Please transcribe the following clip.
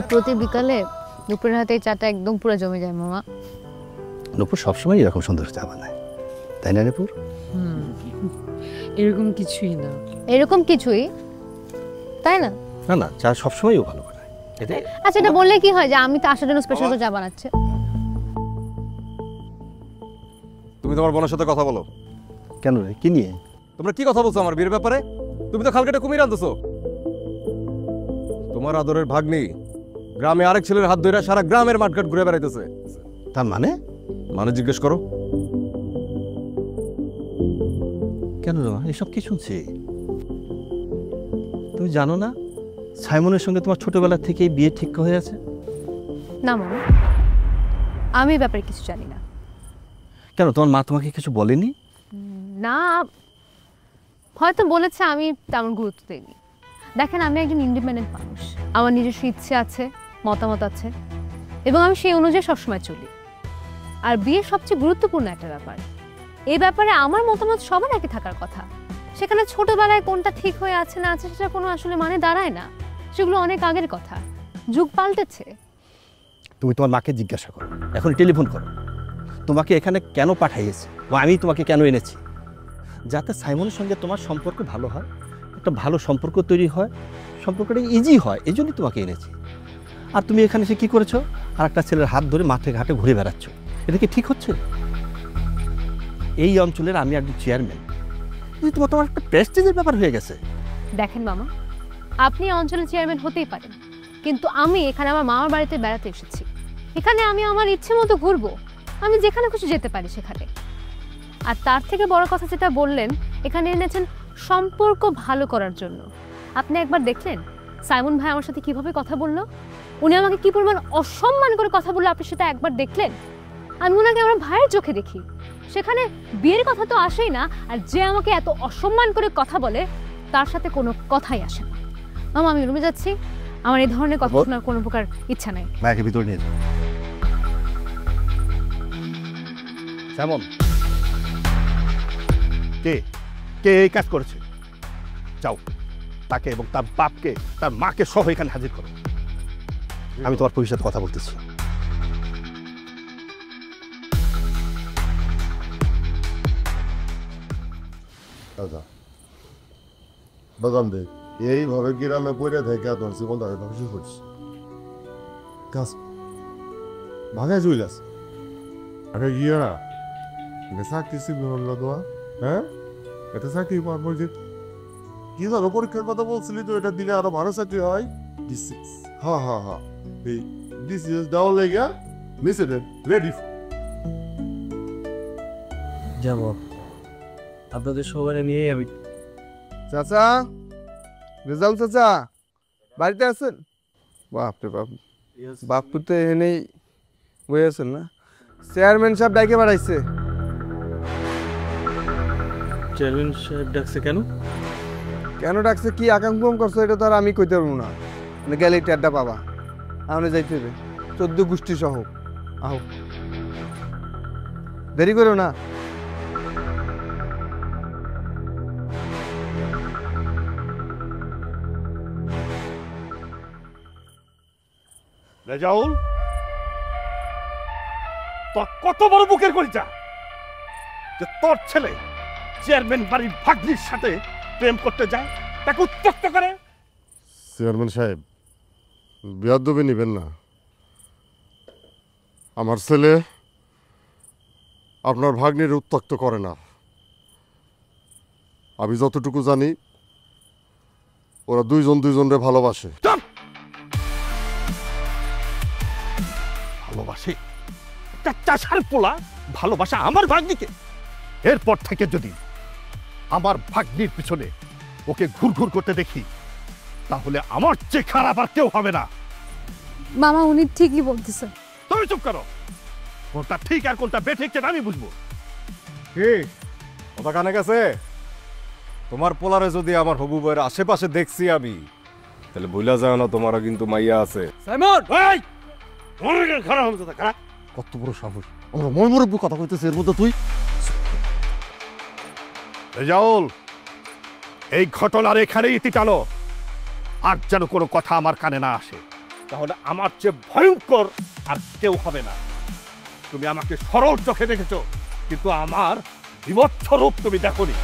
প্রতি বিকালে দুপুরের হাতে এই চাটা একদম পুরো জমে যায় মামা। নূপুর সবসময় এরকম সুন্দর চা বানায়, তাই না নূপুর? এরকম কিছুই না। এরকম কিছুই তাই না? না না, চা সবসময়ও ভালো বানায়। আচ্ছা, এটা বললে কি হয় যে আমি তো আসার জন্য স্পেশাল করে চা বানাচ্ছে? তুমি তোমার বোনের সাথে কথা বলো। কেন রে, কি নিয়ে? তোমরা কি কথা বলছো আমার বিয়ের ব্যাপারে? তুমি তো খালকেটে কুমির আনতেছো। তোমার আদরের ভাগ্নি গ্রামে আরেক ছেলের হাত ধরে সারা গ্রামের মাঠঘাট ঘুরে বেড়াইতেছে। তার মানে জিজ্ঞেস করো। কেন রে মা, এসব কি শুনছি? তুমি জানো না সাইমনের সঙ্গে তোমার ছোটবেলা থেকেই বিয়ে ঠিক হয়ে আছে? না মামা, আমি এই ব্যাপারে কিছু জানি না। কেন, তোমার মা তোমাকে কিছু বলেনি? না, হয়তো বলেছে, আমি তেমন গুরুত্ব দিইনি। দেখেন, আমি একজন ইন্ডিপেন্ডেন্ট মানুষ, আমার নিজস্ব ইচ্ছে আছে, মতামত আছে, এবং আমি সেই অনুযায়ী সবসময় চলি। আর বিয়ে সবচেয়ে গুরুত্বপূর্ণ একটা ব্যাপার। এই ব্যাপারে আমার মতামত সবার একই থাকার কথা। সেখানে ছোটবেলায় কোনটা ঠিক হয়ে আছে না আছে সেটা কোনো আসলে মানে দাঁড়ায় না। সেগুলো অনেক আগের কথা, যুগ পাল্টেছে। তুমি তোমার মাকে জিজ্ঞাসা করো, এখন টেলিফোন করো, তোমাকে এখানে কেন পাঠাইয়েছে বা আমি তোমাকে কেন এনেছি। যাতে সাইমনের সঙ্গে তোমার সম্পর্ক ভালো হয়, একটা ভালো সম্পর্ক তৈরি হয়, সম্পর্কটা ইজি হয়, এই জন্যই তোমাকে এনেছি। আর তুমি এখানে এসে কী করেছো? আর একটা ছেলের হাত ধরে মাঠে ঘাটে ঘুরে বেড়াচ্ছ, এটা কি ঠিক হচ্ছে? এই অঞ্চলের আমি একজন চেয়ারম্যান, তোমার একটা প্রেস্টিজের ব্যাপার হয়ে গেছে। দেখেন মামা, আপনি অঞ্চলের চেয়ারম্যান হতেই পারেন, কিন্তু আমি এখানে আমার মামার বাড়িতে বেড়াতে এসেছি। এখানে আমি আমার ইচ্ছে মতো ঘুরবো, আমি যেখানে খুশি যেতে পারি সেখানে। আর তার থেকে বড় কথা যেটা বললেন, এখানে এনেছেন সম্পর্ক ভালো করার জন্য। আপনি একবার দেখলেন সাইমন ভাই আমার সাথে কিভাবে কথা বললো? উনি আমাকে কি পরিমাণ অসম্মান করে কথা বললো, আপনি সেটা একবার দেখলেন? আমি ওনাকে আমার ভাইয়ের চোখে দেখি, সেখানে বিয়ের কথা তো আসেই না। আর যে আমাকে এত অসম্মান করে কথা বলে, তার সাথে কোনো কথাই আসে না। মামা, আমি রুমে যাচ্ছি, আমার এই ধরনের কথা শোনার কোনো প্রকার ইচ্ছা নেই। মাকে ভিতরে নিয়ে যাও। সাইমন, কে কে এই কাজ করেছে? যাও, তাকে এবং তার বাপকে, তার মাকে সহ এখানে হাজির করো। আমি তোমার পুলিশের সাথে কথা বলতেছি। দাদা বাদাম দে, এইভাবে গ্রামে পড়ে থেকে তোর জীবনটা ধ্বংস করছিস। কাজ ভাগায় চুইলাস। আরে ইয়া চাকরি ছিল না তোমার? হ্যাঁ, এটা চাকরি পাওয়ার পর যে কি ধরো পরীক্ষার কথা বলছিলি তো, এটা দিলে আরো ভালো চাকরি হয়। হ্যাঁ হ্যাঁ হ্যাঁ, এই দিস ইজ ডাউন লেগা মিসেড রেডি। যাব আপনাদের সবাই নিয়ে আমি। চাচা, রেজাল্ট চাচা বাড়িতে আছেন? বাপরে বাপ, বাপু তো এনেই বই আছেন না? চেয়ারম্যান সাহেব ডাকে বাড়াইছে। চেয়ারম্যান সাহেব ডাকছে কেন? কেন ডাকছে, কি আকাঙ্ক্ষম করছো, এটা তো আর আমি কইতে পারবো না। মানে গেলে টেড্ডা পাবা, আমি যাইতে হবে 14 গোষ্ঠী সহ। আহ, দেরি করো না। রেজাউল, তোর কত বড় বুকের কলিজা যে তোর ছেলে চেয়ারম্যান বাড়ির ভাগ্নির সাথে প্রেম করতে যায়, তাকে উত্ত্যক্ত করে। চেয়ারম্যান সাহেব, বেয়াদবি নিবেন না। আমার ছেলে আপনার ভাগ্নির উত্ত্যক্ত করে না। আমি যতটুকু জানি ওরা দুইজন দুইজনরে ভালোবাসে। ভালোবাসে? চাষার পোলা ভালোবাসা আমার ভাগ্নিকে? এরপর থেকে যদি আমার ভাগ্নির পিছনে ওকে ঘুর ঘুর করতে দেখি, তাহলে আমার চেয়ে খারাপ আর কেউ হবে না। মামা, উনি ঠিকই বলতেছে। তুমি চুপ করো। কোনটা ঠিক আর কোনটা বেঠিক সেটা আমি বুঝবো। কি কথা কানে গেছে? তোমার পোলারে যদি আমার হবু বউয়ের আশেপাশে দেখছি আমি, তাহলে ভুলা যায় না তোমারও কিন্তু মাইয়া আছে। সাইমন, এই মনের খারাপ হবে তো খারাপ। কত বড় সাহস, আমরা মর্মরব্য কথা কইতেছি, এর মধ্যে তুই। রেজাউল, এই ঘটনার এখানেই ইতি টানো, আর যেন কোনো কথা আমার কানে না আসে। তাহলে আমার চেয়ে ভয়ঙ্কর আর কেউ হবে না। তুমি আমাকে সরল চোখে দেখেছো, কিন্তু আমার বিভৎস রূপ তুমি দেখোনি।